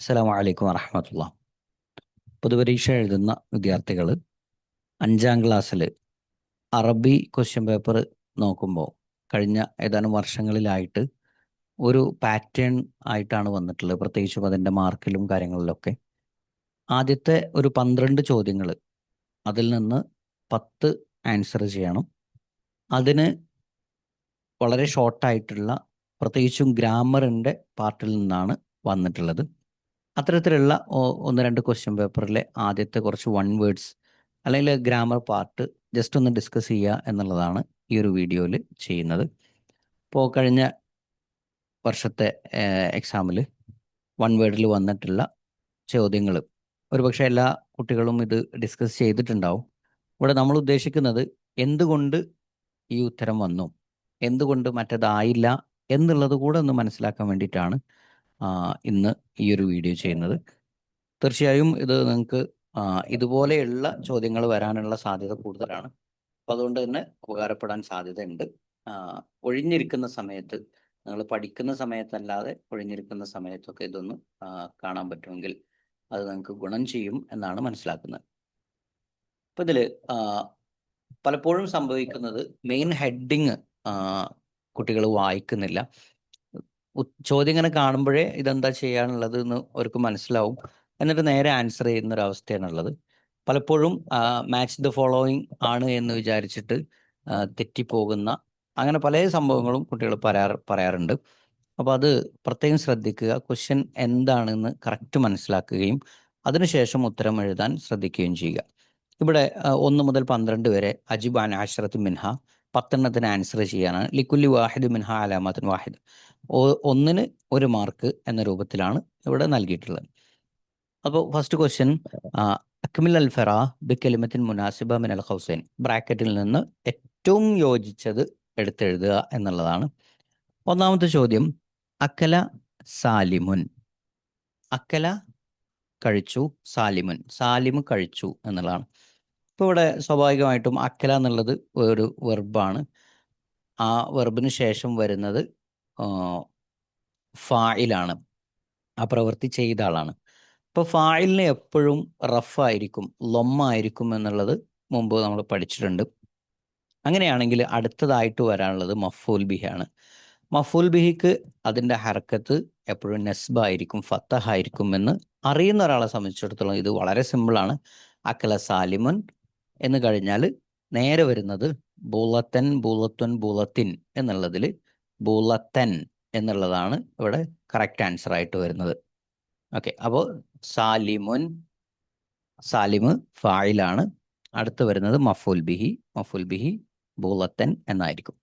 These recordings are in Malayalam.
അസ്സലാമു അലൈക്കും വറഹ്മത്തുള്ളാഹി. പൊതുപരീക്ഷ എഴുതുന്ന വിദ്യാർത്ഥികൾ 5ാം ക്ലാസ്സിൽ അറബി ക്വസ്റ്റ്യൻ പേപ്പർ നോക്കുമ്പോൾ കഴിഞ്ഞ ഏതാനും വർഷങ്ങളിലായിട്ട് ഒരു പാറ്റേൺ ആയിട്ടാണ് വന്നിട്ടുള്ളത്. പ്രത്യേകിച്ചും അതിൻ്റെ മാർക്കിലും കാര്യങ്ങളിലൊക്കെ ആദ്യത്തെ ഒരു 12 ചോദ്യങ്ങൾ, അതിൽ നിന്ന് 10 ആൻസർ ചെയ്യണം. അതിന് വളരെ ഷോർട്ടായിട്ടുള്ള, പ്രത്യേകിച്ചും ഗ്രാമറിൻ്റെ പാർട്ടിൽ നിന്നാണ് വന്നിട്ടുള്ളത്. അത്തരത്തിലുള്ള ഒന്ന് രണ്ട് ക്വസ്റ്റ്യൻ പേപ്പറിലെ ആദ്യത്തെ കുറച്ച് വൺ വേർഡ്സ് അല്ലെങ്കിൽ ഗ്രാമർ പാർട്ട് ജസ്റ്റ് ഒന്ന് ഡിസ്കസ് ചെയ്യുക എന്നുള്ളതാണ് ഈ ഒരു വീഡിയോയിൽ ചെയ്യുന്നത്. ഇപ്പോൾ കഴിഞ്ഞ വർഷത്തെ എക്സാമിൽ വൺ വേർഡിൽ വന്നിട്ടുള്ള ചോദ്യങ്ങൾ ഒരുപക്ഷെ എല്ലാ കുട്ടികളും ഇത് ഡിസ്കസ് ചെയ്തിട്ടുണ്ടാവും. ഇവിടെ നമ്മൾ ഉദ്ദേശിക്കുന്നത് എന്തുകൊണ്ട് ഈ ഉത്തരം വന്നു, എന്തുകൊണ്ട് മറ്റേതായില്ല എന്നുള്ളത് കൂടെ ഒന്ന് മനസ്സിലാക്കാൻ വേണ്ടിയിട്ടാണ് ഇന്ന് ഈ ഒരു വീഡിയോ ചെയ്യുന്നത്. തീർച്ചയായും ഇത് നിങ്ങൾക്ക് ഇതുപോലെയുള്ള ചോദ്യങ്ങൾ വരാനുള്ള സാധ്യത കൂടുതലാണ്. അപ്പോൾ അതുകൊണ്ട് തന്നെ ഉപകാരപ്പെടാൻ സാധ്യതയുണ്ട്. ഒഴിഞ്ഞിരിക്കുന്ന സമയത്ത്, നിങ്ങൾ പഠിക്കുന്ന സമയത്തല്ലാതെ ഒഴിഞ്ഞിരിക്കുന്ന സമയത്തൊക്കെ ഇതൊന്ന് കാണാൻ പറ്റുമെങ്കിൽ അത് നിങ്ങൾക്ക് ഗുണം ചെയ്യും എന്നാണ് മനസ്സിലാക്കുന്നത്. അപ്പോൾ ഇതിൽ പലപ്പോഴും സംഭവിക്കുന്നത് മെയിൻ ഹെഡിങ് കുട്ടികൾ വായിക്കുന്നില്ല. ചോദ്യം ഇങ്ങനെ കാണുമ്പോഴേ ഇതെന്താ ചെയ്യാനുള്ളത് എന്ന് അവർക്ക് മനസ്സിലാവും, എന്നിട്ട് നേരെ ആൻസർ ചെയ്യുന്നൊരവസ്ഥയാണുള്ളത്. പലപ്പോഴും മാച്ച് ദ ഫോളോയിങ് ആണ് എന്ന് വിചാരിച്ചിട്ട് തെറ്റിപ്പോകുന്ന അങ്ങനെ പല സംഭവങ്ങളും കുട്ടികൾ പറയാറുണ്ട്. അപ്പോൾ അത് പ്രത്യേകം ശ്രദ്ധിക്കുക. ക്വസ്റ്റ്യൻ എന്താണെന്ന് കറക്റ്റ് മനസ്സിലാക്കുകയും അതിനുശേഷം ഉത്തരം എഴുതാൻ ശ്രദ്ധിക്കുകയും ചെയ്യുക. ഇവിടെ 1 മുതൽ 12 വരെ അജിബ് അൻ അശ്റത്ത് മിൻഹ, 10 ആൻസർ ചെയ്യാനാണ്. ലിക്കുല്ലി വാഹിദ് മിൻഹ അലാമത്തുൻ വാഹിദ്, ഒന്നിന് 1 മാർക്ക് എന്ന രൂപത്തിലാണ് ഇവിടെ നൽകിയിട്ടുള്ളത്. അപ്പോൾ ഫസ്റ്റ് ക്വസ്റ്റ്യൻ, അക്മിൽ അൽ ഫറ ബി കലിമത്തിൻ മുനാസിബ മിൻ അൽ ഖൗസൈൻ, ബ്രാക്കറ്റിൽ നിന്ന് ഏറ്റവും യോജിച്ചത് എടുത്തെഴുതുക എന്നുള്ളതാണ്. ഒന്നാമത്തെ ചോദ്യം, അക്കല സാലിമുൻ. അക്കല കഴിച്ചു, സാലിമുൻ സാലിമ് കഴിച്ചു എന്നുള്ളതാണ്. ഇപ്പോൾ ഇവിടെ സ്വാഭാവികമായിട്ടും അക്കല എന്നുള്ളത് ഒരു വെർബാണ്. ആ വെർബിന് ശേഷം വരുന്നത് ഫായിലാണ്, ആ പ്രവൃത്തി ചെയ്ത ആളാണ്. ഇപ്പോൾ ഫായിലിന് എപ്പോഴും റഫായിരിക്കും, ലൊമ്മായിരിക്കും എന്നുള്ളത് മുമ്പ് നമ്മൾ പഠിച്ചിട്ടുണ്ട്. അങ്ങനെയാണെങ്കിൽ അടുത്തതായിട്ട് വരാനുള്ളത് മഫൂൽ ബിഹിയാണ്. മഫൂൽ ബിഹിക്ക് അതിൻ്റെ ഹർക്കത്ത് എപ്പോഴും നെസ്ബായിരിക്കും, ഫത്തഹായിരിക്കും എന്ന് അറിയുന്ന ഒരാളെ സംബന്ധിച്ചിടത്തോളം ഇത് വളരെ സിമ്പിളാണ്. അക്കല സാലിമുൻ എന്ന് കഴിഞ്ഞാൽ നേരെ വരുന്നത് ബൂലത്തൻ, ബൂലത്തുൻ, ബൂലത്തിൻ എന്നുള്ളതിൽ ബൂലത്തൻ എന്നുള്ളതാണ് ഇവിടെ കറക്റ്റ് ആൻസർ ആയിട്ട് വരുന്നത്. ഓക്കെ, അപ്പോൾ സാലിമുൻ, സാലിമ് ഫായിലാണ്. അടുത്ത് വരുന്നത് മഫൂൽ ബിഹി, മഫൂൽ ബിഹി ബൂലത്തൻ എന്നായിരിക്കും.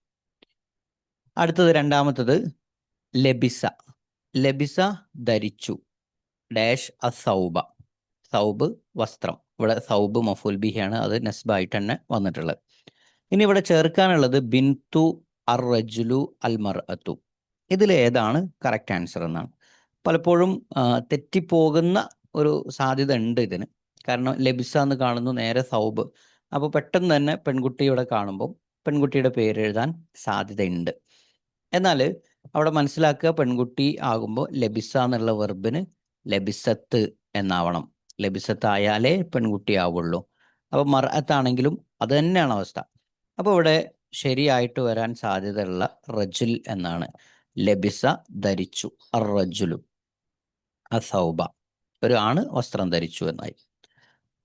അടുത്തത് രണ്ടാമത്തത് ലബിസ. ലബിസ ധരിച്ചു, ഡാഷ് അസൗബ, സൗബ് വസ്ത്രം. ഇവിടെ സൗബ് മഫൂൽ ബിഹിയാണ്, അത് നസ്ബായിട്ട് തന്നെ വന്നിട്ടുള്ളത്. ഇനി ഇവിടെ ചേർക്കാനുള്ളത് ബിൻതു അർ റജുലു അൽ മർഅത്തു. ഇതിൽ ഏതാണ് കറക്റ്റ് ആൻസർ എന്നാണ്. പലപ്പോഴും തെറ്റിപ്പോകുന്ന ഒരു സാധ്യത ഉണ്ട് ഇതിന്. കാരണം ലബിസ എന്ന് കാണുന്നു, നേരെ സൗബ്, അപ്പോൾ പെട്ടെന്ന് തന്നെ പെൺകുട്ടിയുടെ കാണുമ്പോൾ പെൺകുട്ടിയുടെ പേര് എഴുതാൻ സാധ്യതയുണ്ട്. എന്നാൽ അവിടെ മനസ്സിലാക്കുക, പെൺകുട്ടി ആകുമ്പോൾ ലബിസ എന്നുള്ള വെർബിന് ലബിസത്ത് എന്നാവണം. ലബിസത്ത് ആയാലേ പെൺകുട്ടി ആവുള്ളൂ. അപ്പോൾ മർഅത്താണെങ്കിലും അത് തന്നെയാണ് അവസ്ഥ. അപ്പോൾ ഇവിടെ ശരിയായിട്ട് വരാൻ സാധ്യതയുള്ള റജുൽ എന്നാണ്. ലബിസ ധരിച്ചു, അർ റജുലു അസൗബ, ഒരു ആണ് വസ്ത്രം ധരിച്ചു എന്നായി.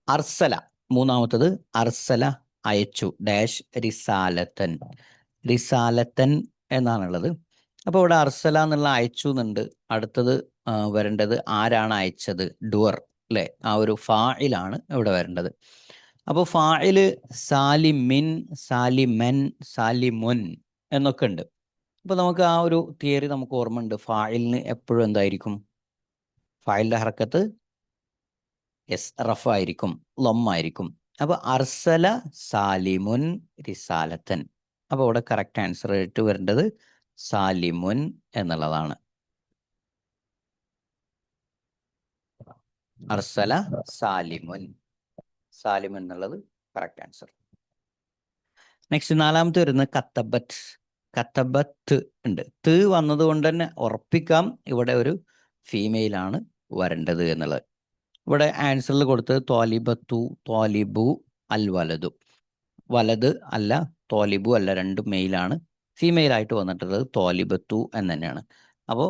അർസല, മൂന്നാമത്തത് അർസല അയച്ചു, ഡാഷ് റിസാലത്തൻ, റിസാലത്തൻ എന്നാണുള്ളത്. അപ്പോൾ ഇവിടെ അർസല എന്നുള്ള അയച്ചു എന്നുണ്ട്. അടുത്തത് വരേണ്ടത് ആരാണ് അയച്ചത്, ഡുവർ അല്ലേ, ആ ഒരു ഫായിലാണ് ഇവിടെ വരേണ്ടത്. അപ്പോൾ ഫായില് സാലിമിൻ, സാലിമൻ, സാലിമുൻ എന്നൊക്കെ ഉണ്ട്. അപ്പോൾ നമുക്ക് ആ ഒരു തിയറി നമുക്ക് ഓർമ്മ ഉണ്ട്. ഫായിലിന് എപ്പോഴും എന്തായിരിക്കും, ഫായിലിൻ്റെ ഹർക്കത്ത് റഫായിരിക്കും, ലൊമ്മായിരിക്കും. അപ്പോൾ അർസല സാലിമുൻ റിസാലത്തൻ. അപ്പോൾ ഇവിടെ കറക്റ്റ് ആൻസർ ആയിട്ട് വരേണ്ടത് സാലിമുൻ എന്നുള്ളതാണ്. അർസല സാലിമുൻ, സാലിമുൻ എന്നുള്ളത് കറക്റ്റ് ആൻസർ. നെക്സ്റ്റ് നാലാമത്തെ വരുന്നത് കത്തബത്ത്. കത്തബത്ത് ഉണ്ട്, ത് വന്നതുകൊണ്ട് തന്നെ ഉറപ്പിക്കാം ഇവിടെ ഒരു ഫീമെയിലാണ് വരേണ്ടത് എന്നുള്ളത്. ഇവിടെ ആൻസറിൽ കൊടുത്തത് ത്വാലിബത്തു, ത്വാലിബു, അൽ വലതു. വലത് അല്ല, ത്വാലിബു അല്ല, രണ്ടും മെയിലാണ്. ഫീമെയിലായിട്ട് വന്നിട്ടുള്ളത് ത്വാലിബത്തു എന്ന് തന്നെയാണ്. അപ്പോൾ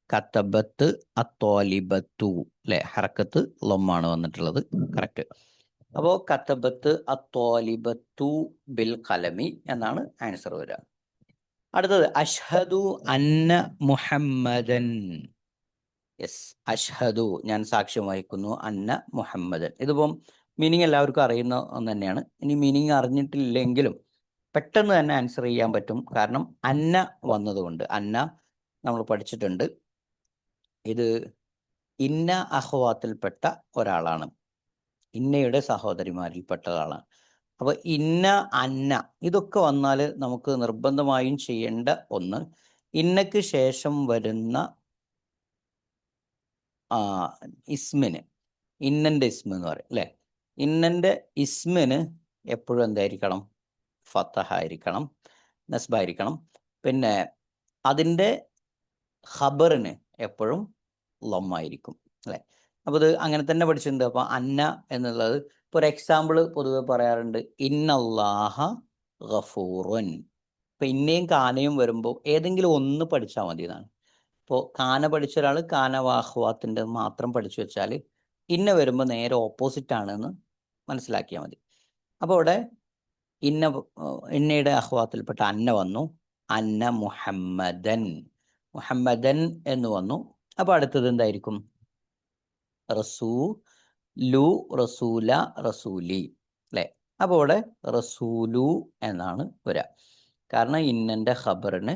കത്തബത്ത് അത്വാലിബത്തു അല്ലെ, ഹറക്കത്ത് ലൊമ്മാണ് വന്നിട്ടുള്ളത്, കറക്റ്റ്. അപ്പോൾ കത്തബത്ത് അത്വാലിബത്തു ബിൽ കലമി എന്നാണ് ആൻസർ വരിക. അടുത്തത് അഷ്ഹദു അന്ന മുഹമ്മദൻ. യെസ്, അഷ്ഹദു ഞാൻ സാക്ഷ്യം വഹിക്കുന്നു, അന്ന മുഹമ്മദൻ. ഇതിപ്പം മീനിങ് എല്ലാവർക്കും അറിയുന്ന ഒന്ന് തന്നെയാണ്. ഇനി മീനിങ് അറിഞ്ഞിട്ടില്ലെങ്കിലും പെട്ടെന്ന് തന്നെ ആൻസർ ചെയ്യാൻ പറ്റും, കാരണം അന്ന വന്നതുകൊണ്ട്. അന്ന നമ്മൾ പഠിച്ചിട്ടുണ്ട്, ഇത് ഇന്ന അഹ്വാത്തിൽപ്പെട്ട ഒരാളാണ്, ഇന്നയുടെ സഹോദരിമാരിൽപ്പെട്ട ഒരാളാണ്. അപ്പോൾ ഇന്ന, അന്ന ഇതൊക്കെ വന്നാൽ നമുക്ക് നിർബന്ധമായും ചെയ്യേണ്ട ഒന്ന്, ഇന്നക്ക് ശേഷം വരുന്ന ഇസ്മിന്, ഇന്നൻ്റെ ഇസ്മ എന്ന് പറയും അല്ലേ, ഇന്നൻ്റെ ഇസ്മിന് എപ്പോഴും എന്തായിരിക്കണം? ഫത്തഹ ആയിരിക്കണം, നസ്ബായിരിക്കണം. പിന്നെ അതിൻ്റെ ഖബറിന് എപ്പോഴും ലൊമ്മായിരിക്കും അല്ലേ. അപ്പോൾ ഇത് അങ്ങനെ തന്നെ പഠിച്ചിട്ടുണ്ട്. അപ്പോൾ അന്ന എന്നുള്ളത് ഇപ്പോൾ ഒരു എക്സാമ്പിൾ പൊതുവെ പറയാറുണ്ട്, ഇന്നല്ലാഹ ഗഫൂറുൻ. ഇപ്പം ഇന്നയും കാനയും വരുമ്പോൾ ഏതെങ്കിലും ഒന്ന് പഠിച്ചാൽ മതി എന്നാണ്. ഇപ്പോൾ കാന പഠിച്ച ഒരാൾ കാന വാഹ്വാത്തിൻ്റെ മാത്രം പഠിച്ചു വെച്ചാൽ ഇന്ന വരുമ്പോൾ നേരെ ഓപ്പോസിറ്റ് ആണെന്ന് മനസ്സിലാക്കിയാൽ മതി. അപ്പോൾ ഇവിടെ ഇന്നയുടെ അഹ്വാത്തിൽപ്പെട്ട അന്ന വന്നു, അന്ന മുഹമ്മദൻ, മുഹമ്മദൻ എന്ന് വന്നു. അപ്പോൾ അടുത്തത് എന്തായിരിക്കും? റസൂലു, റസൂല, റസൂലി അല്ലേ. അപ്പോൾ ഇവിടെ റസൂലു എന്നാണ് വരിക, കാരണം ഇന്നൻ്റെ ഖബറിന്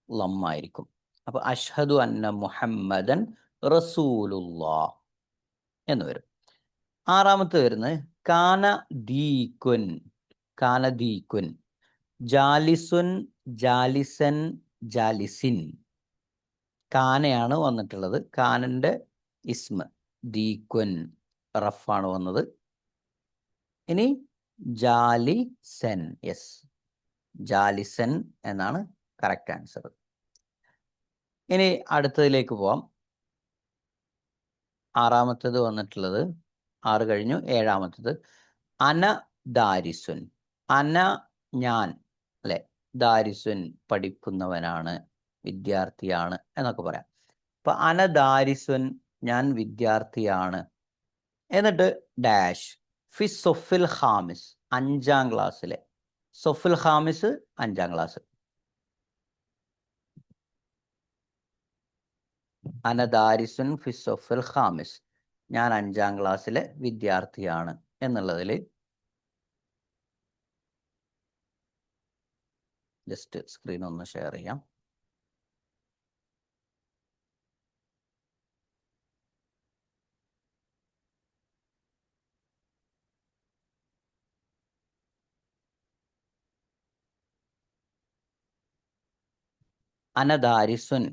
ലമ്മായിരിക്കും. അപ്പോൾ അഷ്ഹദു അന്ന മുഹമ്മദൻ റസൂലുള്ളാഹ് എന്ന് വരും. ആറാമത്തെ വരുന്നത് കാന ദീക്കുൻ, കാന ദീക്കുൻ, ജാലിസുൻ, ജാലിസൻ, ജാലിസിൻ. കാനയാണ് വന്നിട്ടുള്ളത്, കാനൻ്റെ ഇസ്മ ദീക്കുൻ റഫാണ് വന്നത്. ഇനി ജാലിസൻ, യെസ്, ജാലിസൻ എന്നാണ് കറക്റ്റ് ആൻസർ. ഇനി അടുത്തതിലേക്ക് പോവാം. ആറാമത്തേത് വന്നിട്ടുള്ളത്, 6 കഴിഞ്ഞു, 7-മത്തേത് അന ദാരിസുൻ. അന ഞാൻ അല്ലെ, ദാരിസുൻ പഠിക്കുന്നവനാണ്, വിദ്യാർത്ഥിയാണ് എന്നൊക്കെ പറയാം. അപ്പൊ അന ദാരിസുൻ ഞാൻ വിദ്യാർത്ഥിയാണ്, എന്നിട്ട് ഡാഷ് ഫി സൊഫിൽ ഖാമിസ് 5-ാം ക്ലാസ്സിലെ, സൊഫിൽ ഖാമിസ് 5-ാം ക്ലാസ്. അന ദാരിസുൻ ഫി സൊഫിൽ ഖാമിസ്, ഞാൻ 5-ാം ക്ലാസ്സിലെ വിദ്യാർത്ഥിയാണ് എന്നുള്ളതിൽ ജസ്റ്റ് സ്ക്രീൻ ഒന്ന് ഷെയർ ചെയ്യാം. അനദാരിസുൻ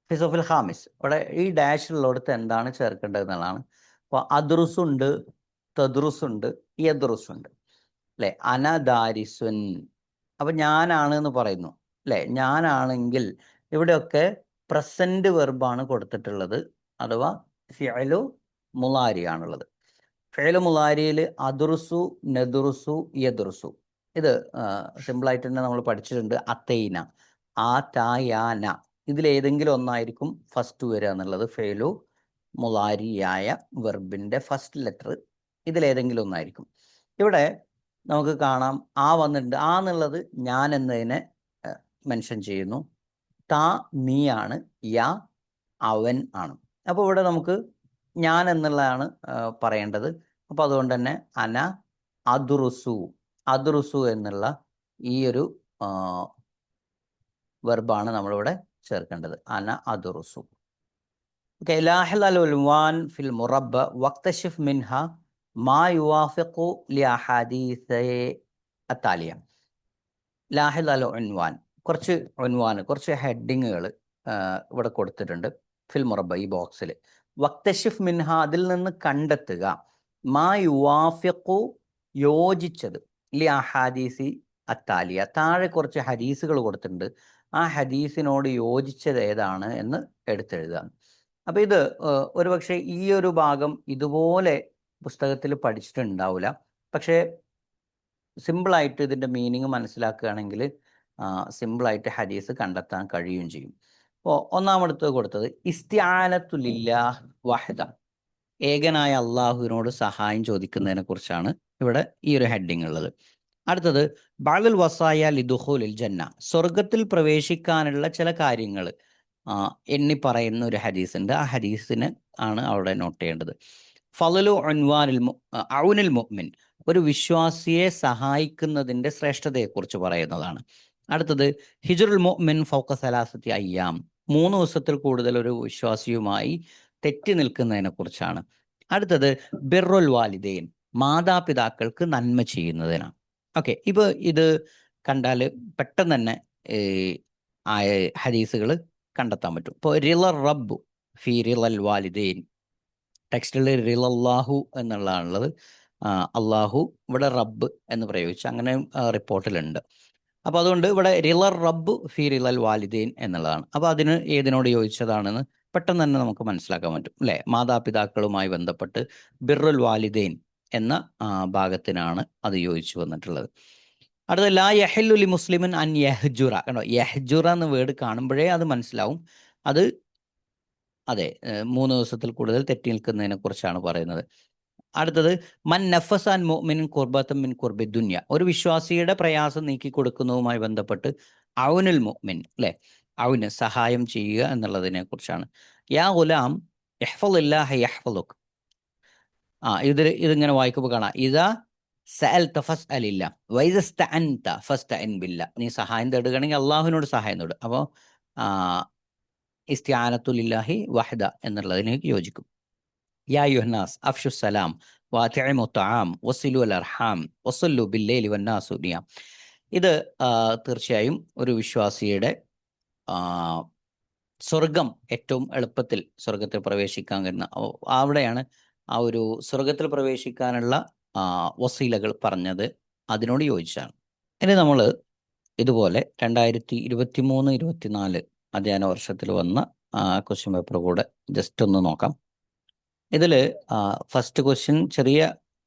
ഫിസോഫിൽ ഖാമിസ്, ഇവിടെ ഈ ഡാഷ് ഉള്ളിടത്ത് എന്താണ് ചേർക്കേണ്ടത് എന്നുള്ളതാണ്. അപ്പോൾ അദ്റുസുണ്ട്, തദ്റുസുണ്ട്, യദ്റുസുണ്ട് അല്ലേ. അനദാരിസുൻ, അപ്പം ഞാനാണ് എന്ന് പറയുന്നു അല്ലേ. ഞാനാണെങ്കിൽ ഇവിടെയൊക്കെ പ്രസൻറ്റ് വെർബാണ് കൊടുത്തിട്ടുള്ളത്, അഥവാ ഫിഅലു മുളാരി ആണുള്ളത്. ഫിഅലു മുളാരിയിൽ അദ്റുസു, നദ്റുസു, യദ്റുസു, ഇത് സിമ്പിളായിട്ട് തന്നെ നമ്മൾ പഠിച്ചിട്ടുണ്ട്. അത്തൈന, ആ തായാന, ഇതിലേതെങ്കിലും ഒന്നായിരിക്കും ഫസ്റ്റ് വരിക എന്നുള്ളത്. ഫെയിലു മുളാരിയായ വെർബിൻ്റെ ഫസ്റ്റ് ലെറ്റർ ഇതിലേതെങ്കിലും ഒന്നായിരിക്കും. ഇവിടെ നമുക്ക് കാണാം ആ വന്നിട്ടുണ്ട്. ആ എന്നുള്ളത് ഞാൻ എന്നതിനെ മെൻഷൻ ചെയ്യുന്നു. താ നീയാണ്, യാ അവൻ ആണ്. അപ്പോൾ ഇവിടെ നമുക്ക് ഞാൻ എന്നുള്ളതാണ് പറയേണ്ടത്. അപ്പോൾ അതുകൊണ്ട് തന്നെ അന അദ്റുസു, അദ്റുസു എന്നുള്ള ഈ ഒരു വെർബാണ് നമ്മളിവിടെ ചേർക്കേണ്ടത്, അന അദ്റുസു. ഓക്കെ, ലാഹിൽ അൽ ഉൽവാൻ ഫിൽ മുറബ്ബ വക്തശിഫ് മിൻഹ മാ യുവാഫിഖു ലി അഹാദീസ അത്താലിയ. ലാഹിൽ അൽ ഉൻവാൻ, കുറച്ച് ഉൻവാൻ, കുറച്ച് ഹെഡിങ്ങുകൾ ഇവിടെ കൊടുത്തിട്ടുണ്ട് ഫിൽ മുറബ്ബ, ഈ ബോക്സിൽ. വക്തശിഫ് മിൻഹ, അതിൽ നിന്ന് കണ്ടെത്തുക, മാ യുവാഫിഖു യോജിച്ചത്, ലി അഹാദീസി അത്താലിയ, താഴെ കുറച്ച് ഹദീസുകൾ കൊടുത്തിട്ടുണ്ട്, ആ ഹദീസിനോട് യോജിച്ചത് ഏതാണ് എന്ന് എടുത്തെഴുതുക. അപ്പോൾ ഇത് ഒരുപക്ഷെ ഈ ഒരു ഭാഗം ഇതുപോലെ പുസ്തകത്തിൽ പഠിച്ചിട്ടുണ്ടാവില്ല. പക്ഷേ സിമ്പിളായിട്ട് ഇതിൻ്റെ മീനിങ് മനസ്സിലാക്കുകയാണെങ്കിൽ സിമ്പിളായിട്ട് ഹദീസ് കണ്ടെത്താൻ കഴിയുകയും ചെയ്യും. അപ്പോൾ ഒന്നാമടുത്ത് കൊടുത്തത് ഇസ്തിആനത്തുലില്ലാഹ് വഹദ, ഏകനായ അള്ളാഹുവിനോട് സഹായം ചോദിക്കുന്നതിനെ കുറിച്ചാണ് ഇവിടെ ഈ ഒരു ഹെഡിങ് ഉള്ളത്. അടുത്തത് ബഅ്ലുൽ വസായ ലിദുഖൂലിൽ ജന്ന, സ്വർഗത്തിൽ പ്രവേശിക്കാനുള്ള ചില കാര്യങ്ങൾ എണ്ണി പറയുന്ന ഒരു ഹദീസ് ഉണ്ട്. ആ ഹദീസിന് ആണ് അവിടെ നോട്ട് ചെയ്യേണ്ടത്. ഫളലു ഉൻവാനിൽ ഔനിൽ മുഅ്മിൻ, ഒരു വിശ്വാസിയെ സഹായിക്കുന്നതിൻ്റെ ശ്രേഷ്ഠതയെക്കുറിച്ച് പറയുന്നതാണ്. അടുത്തത് ഹിജ്റുൽ മുഅ്മിൻ ഫൗക സലാസത്തി അയ്യാം, 3 ദിവസത്തിൽ കൂടുതൽ ഒരു വിശ്വാസിയുമായി തെറ്റി നിൽക്കുന്നതിനെ കുറിച്ചാണ്. അടുത്തത് ബിർറുൽ വാലിദൈൻ, മാതാപിതാക്കൾക്ക് നന്മ ചെയ്യുന്നതിനാണ്. ഓക്കെ, ഇപ്പോൾ ഇത് കണ്ടാൽ പെട്ടെന്ന് തന്നെ ഹദീസുകൾ കണ്ടെത്താൻ പറ്റും. ഇപ്പോൾ റിളർ റബ്ബു ഫി റിളൽ വാലിദൈൻ, ടെക്സ്റ്റിൽ റിളല്ലാഹു എന്നുള്ളതാണുള്ളത്. അള്ളാഹു ഇവിടെ റബ്ബ് എന്ന് പ്രയോഗിച്ച് അങ്ങനെ റിപ്പോർട്ടിലുണ്ട്. അപ്പോൾ അതുകൊണ്ട് ഇവിടെ റിളർ റബ്ബ് ഫി റിളൽ വാലിദൈൻ എന്നുള്ളതാണ്. അപ്പോൾ അതിന് ഏതിനോട് യോജിച്ചതാണെന്ന് പെട്ടെന്ന് തന്നെ നമുക്ക് മനസ്സിലാക്കാൻ പറ്റും അല്ലേ? മാതാപിതാക്കളുമായി ബന്ധപ്പെട്ട് ബിർറുൽ വാലിദൈൻ എന്ന ഭാഗത്തിനാണ് അത് യോജിച്ചു വന്നിട്ടുള്ളത്. അടുത്ത ലാ യഹല്ലു ലി മുസ്ലിമിൻ അൻ യഹ്ജുറ, കണ്ടോ, യഹ്ജുറ എന്ന വേർഡ് കാണുമ്പോഴേ അത് മനസ്സിലാവും. അത് അതെ 3 ദിവസത്തിൽ കൂടുതൽ തെറ്റി നിൽക്കുന്നതിനെ കുറിച്ചാണ് പറയുന്നത്. അടുത്തത് മൻ നഫസാൻ മുഅ്മിൻ കുർബത്തും മിൻ കുർബി ദുനിയ, ഒരു വിശ്വാസിയുടെ പ്രയാസം നീക്കി കൊടുക്കുന്നതുമായി ബന്ധപ്പെട്ട് ഔനുൽ മുഅ്മിൻ അല്ലേ, ഔന് സഹായം ചെയ്യുക എന്നുള്ളതിനെ കുറിച്ചാണ്. യാ ഗുലാം ഇഹ്ഫളില്ലാഹ യഹ്ഫളുക്, ഇതിങ്ങനെ വായിക്കുമ്പോൾ കാണാം, ഇതാ സഅൽത ഫസ്അലില്ല വഇദ ഇസ്തഅൻത ഫസ്തഇൻ ബില്ല, നീ സഹായം തേടുകയാണെങ്കിൽ അള്ളാഹുവിനോട് സഹായം തേടുക. അപ്പോൾ ഇസ്തിആനത്തുലില്ലാഹി വഹദ എന്നുള്ളതിലേക്ക് യോജിക്കും. യാ യുഹന്നാസ് അഫ്ഷു സലാം വഅത്ഇമു തആം വസിലു അൽ അർഹാം വസല്ലു ബില്ലൈലി വന്നാസു നിയാം. ഇത് തീർച്ചയായും ഒരു വിശ്വാസിയുടെ സ്വർഗം ഏറ്റവും എളുപ്പത്തിൽ സ്വർഗത്തിൽ പ്രവേശിക്കാൻ കഴിയുന്ന, അവിടെയാണ് ആ ഒരു സ്വർഗത്തിൽ പ്രവേശിക്കാനുള്ള വസീലകൾ പറഞ്ഞത്, അതിനോട് യോജിച്ചാണ്. ഇനി നമ്മൾ ഇതുപോലെ 2023-24 അധ്യയന വർഷത്തിൽ വന്ന ക്വസ്റ്റ്യൻ പേപ്പർ കൂടെ ജസ്റ്റ് ഒന്ന് നോക്കാം. ഇതിൽ ഫസ്റ്റ് ക്വസ്റ്റ്യൻ ചെറിയ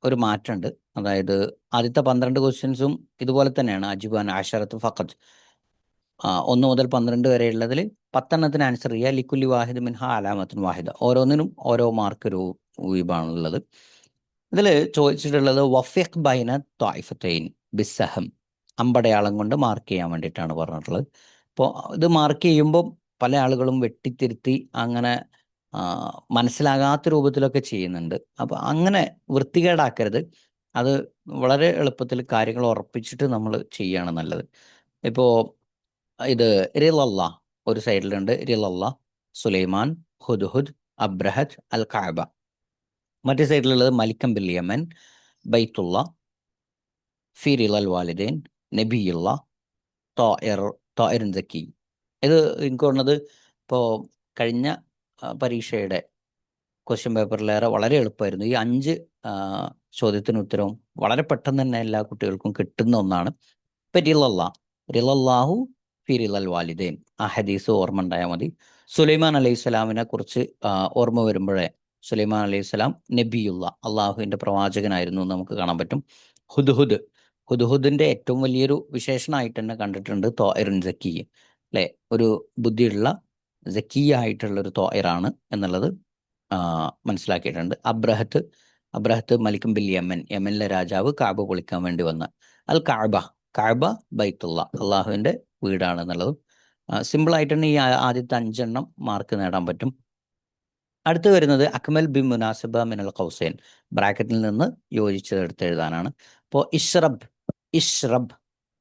ഒരു മാറ്റമുണ്ട്. അതായത് ആദ്യത്തെ 12 ക്വസ്റ്റ്യൻസും ഇതുപോലെ തന്നെയാണ്, അജിബാൻ ആഷറത്ത് ഫഖത്ത്, 1 മുതൽ 12 വരെയുള്ളതിൽ 10 ആൻസർ ചെയ്യുക. ലിക്കുല്ലി വാഹിദ് മിൻഹ അലാമത്തുൻ വാഹിദ, ഓരോന്നിനും ഓരോ മാർക്ക് രൂപമാണുള്ളത്. ഇതിൽ ചോദിച്ചിട്ടുള്ളത് വഫിഖ് ബൈന ത്വായിഫത്തൈൻ ബിസ്സഹം, അമ്പടയാളം കൊണ്ട് മാർക്ക് ചെയ്യാൻ വേണ്ടിയിട്ടാണ് പറഞ്ഞിട്ടുള്ളത്. അപ്പോൾ ഇത് മാർക്ക് ചെയ്യുമ്പോൾ പല ആളുകളും വെട്ടിത്തിരുത്തി അങ്ങനെ മനസ്സിലാകാത്ത രൂപത്തിലൊക്കെ ചെയ്യുന്നുണ്ട്. അപ്പോൾ അങ്ങനെ വൃത്തികേടാക്കരുത്. അത് വളരെ എളുപ്പത്തിൽ കാര്യങ്ങൾ ഉറപ്പിച്ചിട്ട് നമ്മൾ ചെയ്യുകയാണ് നല്ലത്. ഇപ്പോൾ ഇത് റിളല്ലാ ഒരു സൈഡിലുണ്ട്, റിളല്ലാ, സുലൈമാൻ, ഹുദ്ഹുദ്, അബ്രഹത്ത്, അൽ കഅബ. മറ്റേ സൈഡിലുള്ളത് മലിക്കം ബിൽ യമൻ, ബൈത്തുള്ള, ഫി റിളൽ വാലിദൈൻ, നബിയുള്ള, ത്വാഇറുൻ സക്കി. ഇത് എനിക്ക് തോന്നുന്നത് ഇപ്പോൾ കഴിഞ്ഞ പരീക്ഷയുടെ ക്വസ്റ്റ്യൻ പേപ്പറിലേറെ വളരെ എളുപ്പമായിരുന്നു. ഈ 5 ചോദ്യത്തിന് ഉത്തരവും വളരെ പെട്ടെന്ന് തന്നെ എല്ലാ കുട്ടികൾക്കും കിട്ടുന്ന ഒന്നാണ്. ഇപ്പം റിളല്ലാഹു ഫി റിളൽ വാലിദൈൻ, ആ ഹദീസ് ഓർമ്മ ഉണ്ടായാൽ മതി. സുലൈമാൻ അലൈഹി സ്വലാമിനെ കുറിച്ച് ഓർമ്മ വരുമ്പോഴേ സുലൈമാൻ അലൈഹി സ്വലാം നബിയുള്ള, അള്ളാഹുവിൻ്റെ പ്രവാചകനായിരുന്നു എന്ന് നമുക്ക് കാണാൻ പറ്റും. ഹുദ്ഹുദിൻ്റെ ഏറ്റവും വലിയൊരു വിശേഷണമായിട്ട് തന്നെ കണ്ടിട്ടുണ്ട് ത്വാഇറുൻ സക്കി അല്ലേ, ഒരു ബുദ്ധിയുള്ള സക്കിയായിട്ടുള്ള ഒരു ത്വാഇറാണ് എന്നുള്ളത് മനസ്സിലാക്കിയിട്ടുണ്ട്. അബ്രഹത്ത് മലിക്കും ബിൽ യമൻ, യമനിലെ രാജാവ് കാബ പൊളിക്കാൻ വേണ്ടി വന്ന. അൽ കാബ ബൈത്തുള്ള, അള്ളാഹുവിൻ്റെ വീടാണ് എന്നുള്ളതും സിമ്പിളായിട്ട് തന്നെ ഈ ആദ്യത്തെ 5 മാർക്ക് നേടാൻ പറ്റും. അടുത്ത് വരുന്നത് അക്മൽ ബി മുനാസിബ മിനൽ ഖൗസൈൻ, ബ്രാക്കറ്റിൽ നിന്ന് യോജിച്ചതെടുത്ത് എഴുതാനാണ്. അപ്പോൾ ഇഷ്റബ്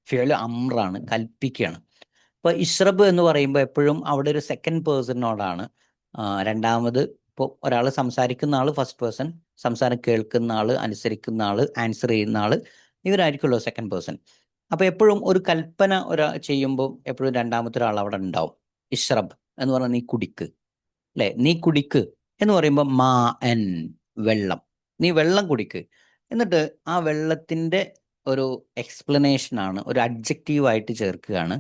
ഫിഅൽ അമ്രാണ്, കൽപ്പിക്കുകയാണ്. ഇപ്പോൾ ഇഷ്റബ് എന്ന് പറയുമ്പോൾ എപ്പോഴും അവിടെ ഒരു സെക്കൻഡ് പേഴ്സണിനോടാണ്. രണ്ടാമത് ഇപ്പോൾ ഒരാൾ സംസാരിക്കുന്ന ആൾ ഫസ്റ്റ് പേഴ്സൺ, സംസാരം കേൾക്കുന്ന ആൾ, അനുസരിക്കുന്ന ആൾ, ആൻസർ ചെയ്യുന്ന ആൾ, ഇവരായിരിക്കുമല്ലോ സെക്കൻഡ് പേഴ്സൺ. അപ്പോൾ എപ്പോഴും ഒരു കൽപ്പന ചെയ്യുമ്പോൾ എപ്പോഴും രണ്ടാമത്തെ ഒരാൾ അവിടെ ഉണ്ടാവും. ഇഷ്റബ് എന്ന് പറഞ്ഞാൽ നീ കുടിക്ക് അല്ലേ, നീ കുടിക്ക് എന്ന് പറയുമ്പോൾ മാ എൻ, വെള്ളം, നീ വെള്ളം കുടിക്ക്. എന്നിട്ട് ആ വെള്ളത്തിൻ്റെ ഒരു എക്സ്പ്ലനേഷനാണ്, ഒരു അഡ്ജക്റ്റീവായിട്ട് ചേർക്കുകയാണ്.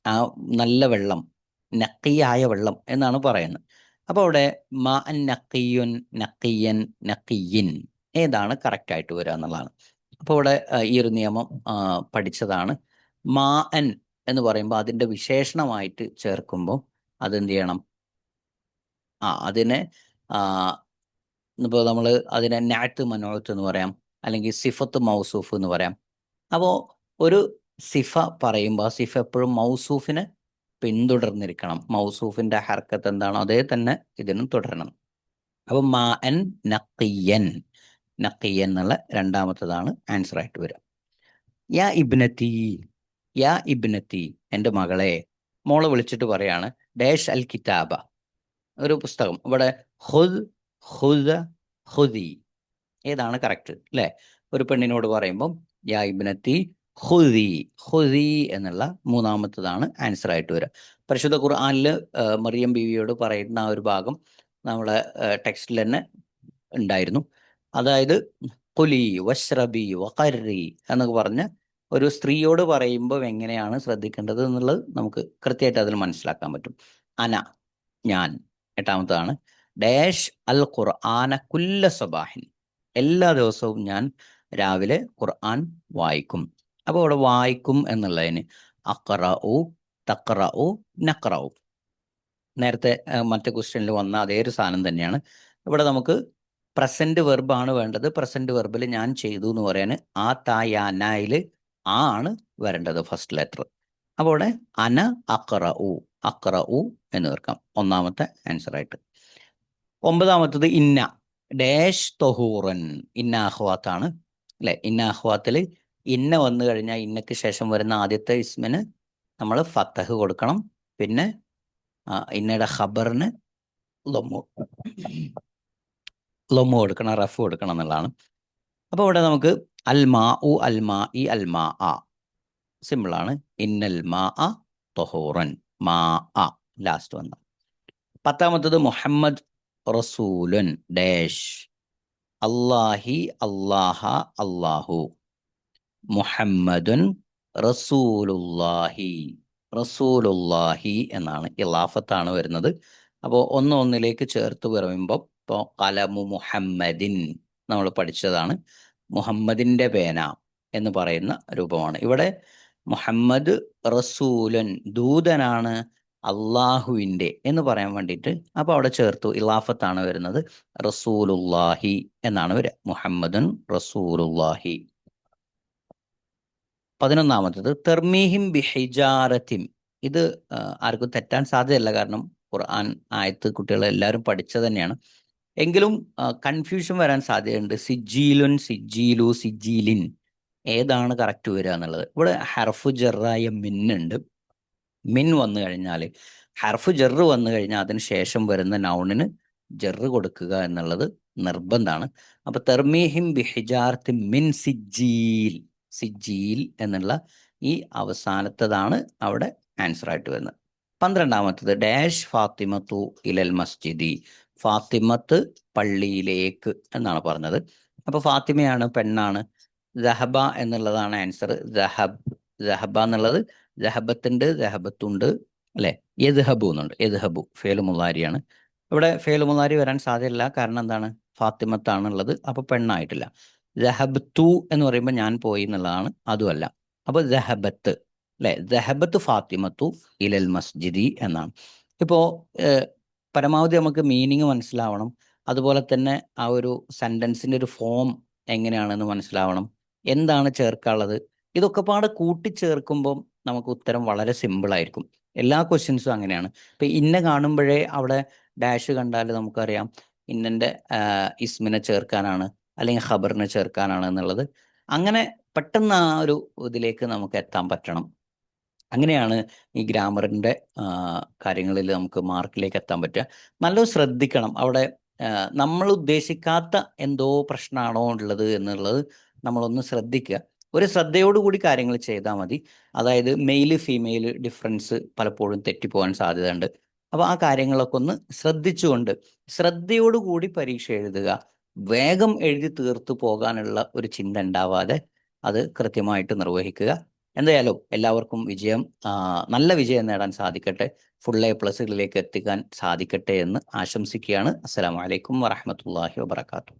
ആ നല്ല വെള്ളം, നക്കിയായ വെള്ളം എന്നാണ് പറയുന്നത്. അപ്പോൾ അവിടെ മാ അൻ നക്കിയുൻ, നക്കിയൻ, നക്കിയിൻ ഏതാണ് കറക്റ്റ് ആയിട്ട് വരിക എന്നുള്ളതാണ്. അപ്പോൾ ഇവിടെ ഈ ഒരു നിയമം പഠിച്ചതാണ്. മാ അൻ എന്ന് പറയുമ്പോൾ അതിൻ്റെ വിശേഷണമായിട്ട് ചേർക്കുമ്പോൾ അതെന്ത് ചെയ്യണം? അതിനെ ഇപ്പോൾ നമ്മൾ അതിനെ നാത്ത് മനോത്ത് എന്ന് പറയാം, അല്ലെങ്കിൽ സിഫത്ത് മൗസൂഫ് എന്ന് പറയാം. അപ്പോൾ ഒരു സിഫ പറയുമ്പോൾ ആ സിഫ എപ്പോഴും മൗസൂഫിനെ പിന്തുടർന്നിരിക്കണം. മൗസൂഫിന്റെ ഹർക്കത്ത് എന്താണോ അതേ തന്നെ ഇതിനും തുടരണം. അപ്പോൾ മാ അൻ നക്കിയൻ, നക്കിയൻ എന്നുള്ള രണ്ടാമത്തതാണ് ആൻസർ ആയിട്ട് വരിക. യാ ഇബ്നത്തി, യാ ഇബ്നത്തി എൻ്റെ മകളെ. മോളെ വിളിച്ചിട്ട് പറയാണ് ഡാഷ് അൽ കിതാബ, ഒരു പുസ്തകം. ഇവിടെ ഹുദ്, ഹുദ, ഹുദി ഏതാണ് കറക്റ്റ് അല്ലേ? ഒരു പെണ്ണിനോട് പറയുമ്പം യാ ഇബ്നത്തി ഹുദി, ഹുദി എന്നുള്ള മൂന്നാമത്തതാണ് ആൻസർ ആയിട്ട് വരിക. പരിശുദ്ധ ഖുർആനിൽ മറിയം ബീവിയോട് പറയുന്ന ആ ഒരു ഭാഗം നമ്മളെ ടെക്സ്റ്റിൽ തന്നെ ഉണ്ടായിരുന്നു. അതായത് കുലി വഷ്റബി വഖർരി എന്നൊക്കെ പറഞ്ഞ് ഒരു സ്ത്രീയോട് പറയുമ്പോൾ എങ്ങനെയാണ് ശ്രദ്ധിക്കേണ്ടത് എന്നുള്ളത് നമുക്ക് കൃത്യമായിട്ട് അതിൽ മനസ്സിലാക്കാൻ പറ്റും. അന ഞാൻ, എട്ടാമത്തതാണ് ഡാഷ് അൽ ഖുർആന കുല്ല സബാഹിൻ, എല്ലാ ദിവസവും ഞാൻ രാവിലെ ഖുർആൻ വായിക്കും. അപ്പോൾ ഇവിടെ വായിക്കും എന്നുള്ളതിന് അഖറഉ, തഖറഉ, നഖറഉ നേരത്തെ മറ്റേ ക്വസ്റ്റ്യനിൽ വന്ന അതേ ഒരു സാധനം തന്നെയാണ്. ഇവിടെ നമുക്ക് പ്രസന്റ് വെർബാണ് വേണ്ടത്. പ്രസന്റ് വെർബിൽ ഞാൻ ചെയ്തു എന്ന് പറയാൻ ആ തായാനയിൽ ആ ആണ് വരേണ്ടത്, ഫസ്റ്റ് ലെറ്റർ. അപ്പോൾ ഇവിടെ അന അഖറഉ, അഖറഉ എന്ന് തീർക്കാം ഒന്നാമത്തെ ആൻസർ ആയിട്ട്. ഒമ്പതാമത്തത് ഇന്ന ഡാഷ് തൊഹൂറൻ, ഇന്ന അഹ്വാത്താണ് അല്ലെ? ഇന്ന അഹ്വാത്തിൽ ഇന്ന വന്നു കഴിഞ്ഞാൽ ഇന്നക്ക് ശേഷം വരുന്ന ആദ്യത്തെ ഇസ്മിന് നമ്മൾ ഫത്തഹ് കൊടുക്കണം. പിന്നെ ഇന്നയുടെ ഖബറിന് ലൊമ്മു കൊടുക്കണം, റഫ് കൊടുക്കണം എന്നുള്ളതാണ്. അപ്പോൾ ഇവിടെ നമുക്ക് അൽമാ ഉ, അൽമാ ഇ, അൽമാ ആ സിമ്പിളാണ്. ഇന്നൽ മാ അ തൊഹൂറൻ, മാ അ ലാസ്റ്റ് വന്ന. പത്താമത്തത് മുഹമ്മദ് റസൂലുൻ ഡാഷ് അല്ലാഹി, അല്ലാഹ, അല്ലാഹു, മുഹമ്മദുൻ റസൂലുല്ലാഹി, റസൂലുല്ലാഹി എന്നാണ് ഇലാഫത്താണ് വരുന്നത്. അപ്പോൾ ഒന്നിലേക്ക് ചേർത്ത് പറയുമ്പോൾ ഇപ്പോൾ കലമു മുഹമ്മദിൻ നമ്മൾ പഠിച്ചതാണ്. മുഹമ്മദിൻ്റെ പേന എന്ന് പറയുന്ന രൂപമാണ്. ഇവിടെ മുഹമ്മദ് റസൂലൻ ദൂതനാണ് അള്ളാഹുവിൻ്റെ എന്ന് പറയാൻ വേണ്ടിയിട്ട് അപ്പോൾ അവിടെ ചേർത്തു, ഇലാഫത്താണ് വരുന്നത്. റസൂലുല്ലാഹി എന്നാണ് വരിക, മുഹമ്മദുൻ റസൂലുല്ലാഹി. 11ാമത്തത് തെർമീഹിം ബിഹിജാറത്തിൻ. ഇത് ആർക്കും തെറ്റാൻ സാധ്യതയല്ല, കാരണം ഖുർആൻ ആയത്ത് കുട്ടികൾ എല്ലാവരും പഠിച്ചത് തന്നെയാണ്. എങ്കിലും കൺഫ്യൂഷൻ വരാൻ സാധ്യതയുണ്ട്. സിജീലുൻ, സിജീലു, സിജീലിൻ ഏതാണ് കറക്റ്റ് വരിക എന്നുള്ളത്. ഇവിടെ ഹർഫു ജറായ മിന്നുണ്ട്. മിൻ വന്നു കഴിഞ്ഞാൽ, ഹർഫു ജറ് വന്നു കഴിഞ്ഞാൽ അതിന് ശേഷം വരുന്ന നൗണിന് ജറ് കൊടുക്കുക എന്നുള്ളത് നിർബന്ധമാണ്. അപ്പൊ തെർമീഹിം ബിഹിജാർത്തി മിൻ സിജീൽ, സിജീൽ എന്നുള്ള ഈ അവസാനത്തതാണ് അവിടെ ആൻസർ ആയിട്ട് വരുന്നത്. 12ാമത്തത് ഡാഷ് ഫാത്തിമത്തു ഇലൽ മസ്ജിദി, ഫാത്തിമത്ത് പള്ളിയിലേക്ക് എന്നാണ് പറഞ്ഞത്. അപ്പൊ ഫാത്തിമയാണ്, പെണ്ണാണ്. ദഹബ എന്നുള്ളതാണ് ആൻസർ. ദഹബ എന്നുള്ളത് ദഹബത്തുണ്ട്, ദഹബത്തുണ്ട് അല്ലെ? യദ്ഹബു എന്നുണ്ട്, യദ്ഹബു ഫേലു മുലാരിയാണ്. ഇവിടെ ഫേലു മുലാരി വരാൻ സാധ്യതയില്ല, കാരണം എന്താണ്? ഫാത്തിമത്താണുള്ളത്, അപ്പൊ പെണ്ണായിട്ടില്ല. ദഹബത്തു എന്ന് പറയുമ്പോൾ ഞാൻ പോയി എന്നുള്ളതാണ്, അതുമല്ല. അപ്പൊ ദഹബത്ത് അല്ലെ? ദഹബത്ത് ഫാത്തിമത്തു ഇലൽ മസ്ജിദി എന്നാണ്. ഇപ്പോ പരമാവധി നമുക്ക് മീനിങ് മനസ്സിലാവണം, അതുപോലെ തന്നെ ആ ഒരു സെന്റൻസിന്റെ ഒരു ഫോം എങ്ങനെയാണെന്ന് മനസ്സിലാവണം, എന്താണ് ചേർക്കാനുള്ളത്. ഇതൊക്കെ പാടെ കൂട്ടിച്ചേർക്കുമ്പോൾ നമുക്ക് ഉത്തരം വളരെ സിമ്പിൾ ആയിരിക്കും. എല്ലാ ക്വസ്റ്റ്യൻസും അങ്ങനെയാണ്. ഇപ്പൊ ഇന്ന കാണുമ്പോഴേ അവിടെ ഡാഷ് കണ്ടാൽ നമുക്കറിയാം ഇന്നന്റെ ഇസ്മിനെ ചേർക്കാനാണ് അല്ലെങ്കിൽ ഖബറിനെ ചേർക്കാനാണ് എന്നുള്ളത്. അങ്ങനെ പെട്ടെന്ന് ആ ഒരു ഇതിലേക്ക് നമുക്ക് എത്താൻ പറ്റണം. അങ്ങനെയാണ് ഈ ഗ്രാമറിൻ്റെ കാര്യങ്ങളിൽ നമുക്ക് മാർക്കിലേക്ക് എത്താൻ പറ്റുക. നല്ലോണം ശ്രദ്ധിക്കണം. അവിടെ നമ്മൾ ഉദ്ദേശിക്കാത്ത എന്തോ പ്രശ്നമാണോ ഉള്ളത് എന്നുള്ളത് നമ്മളൊന്ന് ശ്രദ്ധിക്കുക. ഒരു ശ്രദ്ധയോടുകൂടി കാര്യങ്ങൾ ചെയ്താൽ മതി. അതായത് മെയിൽ ഫീമെയിൽ ഡിഫറൻസ് പലപ്പോഴും തെറ്റിപ്പോകാൻ സാധ്യതയുണ്ട്. അപ്പോൾ ആ കാര്യങ്ങളൊക്കെ ഒന്ന് ശ്രദ്ധിച്ചുകൊണ്ട് ശ്രദ്ധയോടുകൂടി പരീക്ഷ എഴുതുക. വേഗം എഴുതി തീർത്തു പോകാനുള്ള ഒരു ചിന്ത ഉണ്ടാവാതെ അത് കൃത്യമായിട്ട് നിർവഹിക്കുക. എന്തായാലും എല്ലാവർക്കും വിജയം, നല്ല വിജയം നേടാൻ സാധിക്കട്ടെ. ഫുൾ A+കളിലേക്ക് എത്തിക്കാൻ സാധിക്കട്ടെ എന്ന് ആശംസിക്കുകയാണ്. അസ്സലാമു അലൈക്കും വറഹ്മത്തുള്ളാഹി വബറകാതുഹു.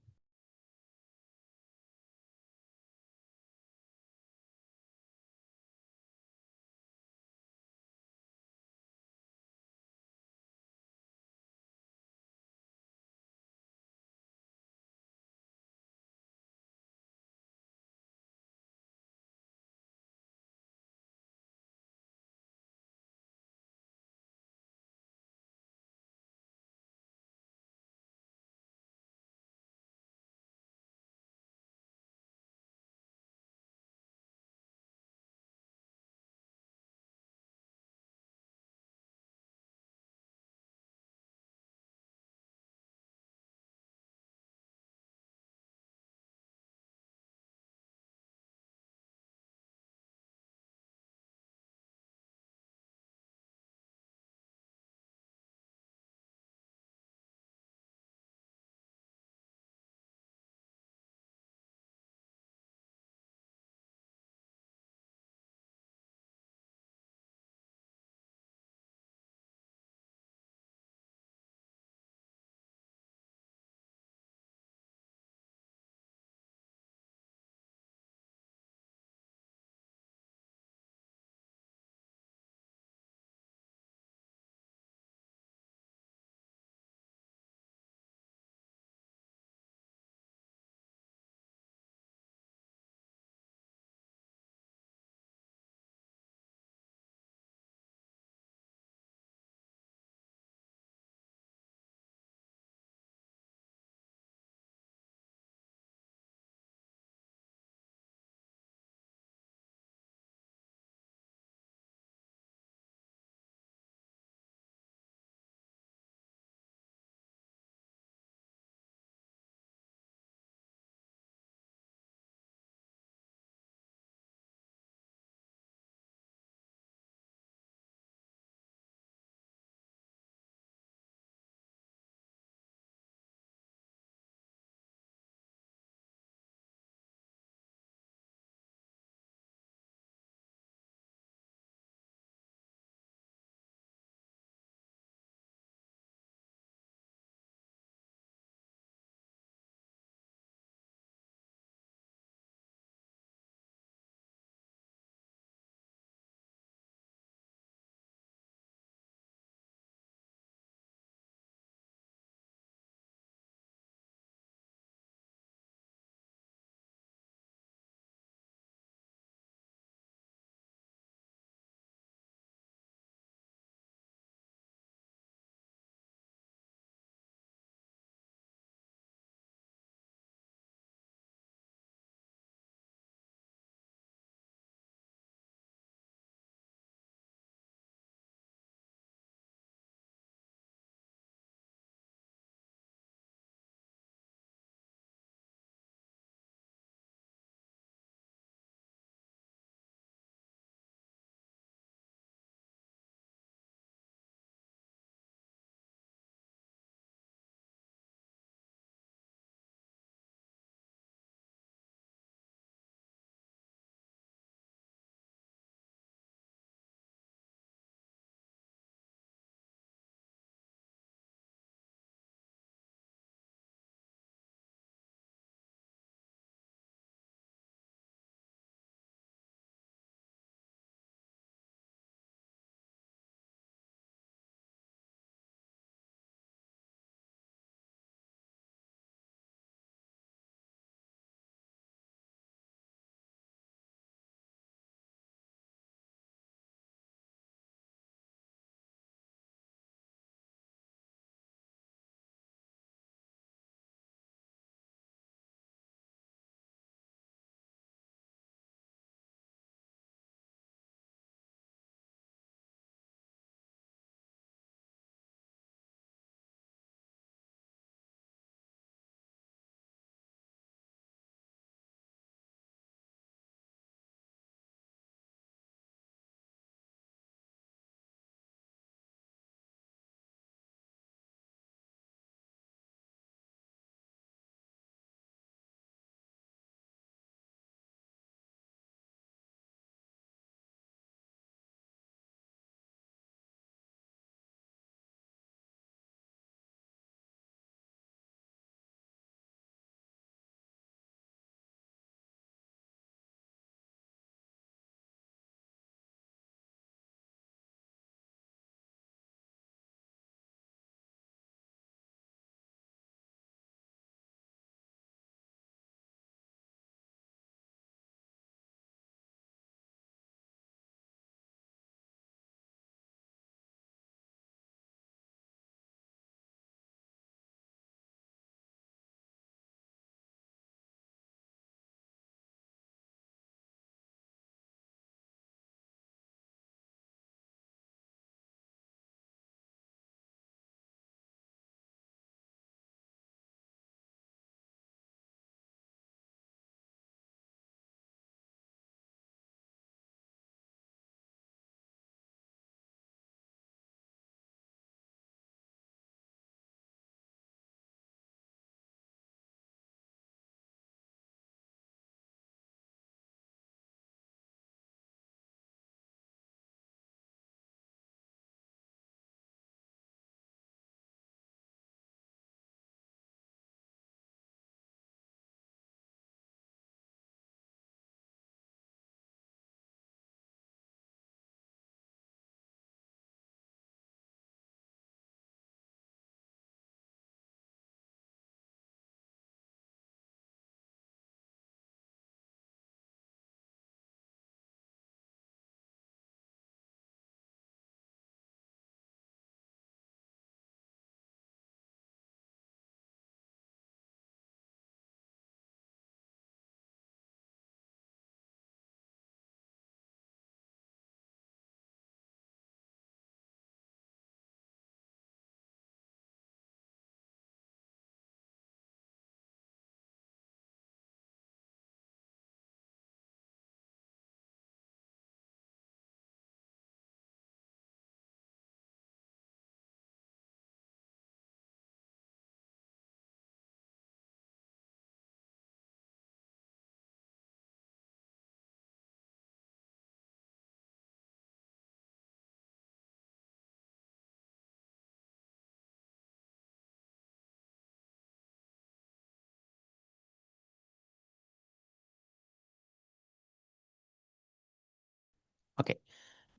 ഓക്കെ,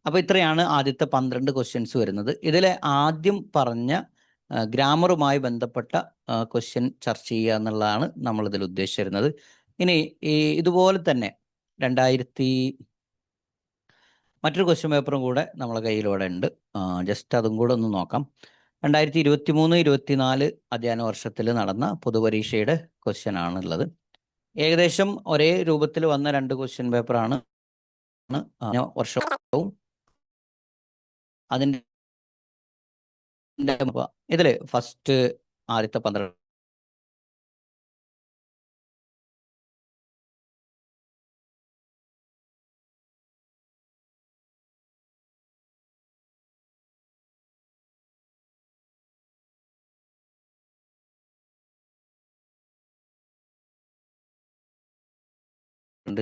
അപ്പോൾ ഇത്രയാണ് ആദ്യത്തെ 12 ക്വസ്റ്റ്യൻസ് വരുന്നത്. ഇതിലെ ആദ്യം പറഞ്ഞ ഗ്രാമറുമായി ബന്ധപ്പെട്ട ക്വസ്റ്റ്യൻ ചർച്ച ചെയ്യുക എന്നുള്ളതാണ് നമ്മളിതിൽ ഉദ്ദേശിച്ചിരുന്നത്. ഇനി ഇതുപോലെ തന്നെ മറ്റൊരു ക്വസ്റ്റ്യൻ പേപ്പറും കൂടെ നമ്മളെ കയ്യിലൂടെ ഉണ്ട്. ജസ്റ്റ് അതും കൂടെ ഒന്ന് നോക്കാം. 2023-24 അധ്യയന വർഷത്തിൽ നടന്ന പൊതുപരീക്ഷയുടെ ക്വസ്റ്റ്യൻ ആണുള്ളത്. ഏകദേശം ഒരേ രൂപത്തിൽ വന്ന 2 ക്വസ്റ്റ്യൻ പേപ്പറാണ് വർഷവും അതിൻ്റെ ഇതിൽ ഫസ്റ്റ് ആദ്യത്തെ 12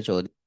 ചോദ്യം